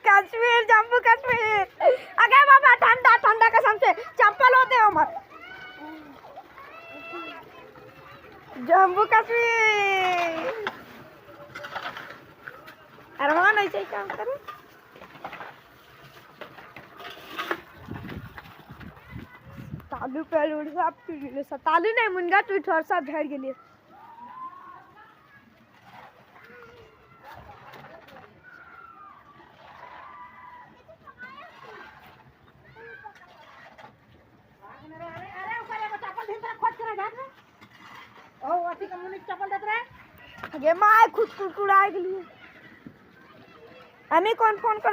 काश्मीर जम्मू काश्मीर अगे बाबा ठंडा ठंडा कसम से चप्पल होते हैं हमारे जम्मू कश्मीर अरमान ऐसे ही काम करे तालू पे उड़ सब टूट तालू नहीं मुनगा टूट और सब झड़ गेलिए ये माँ खुद कुड़कुड़ा के लिए हमें कौन फोन कर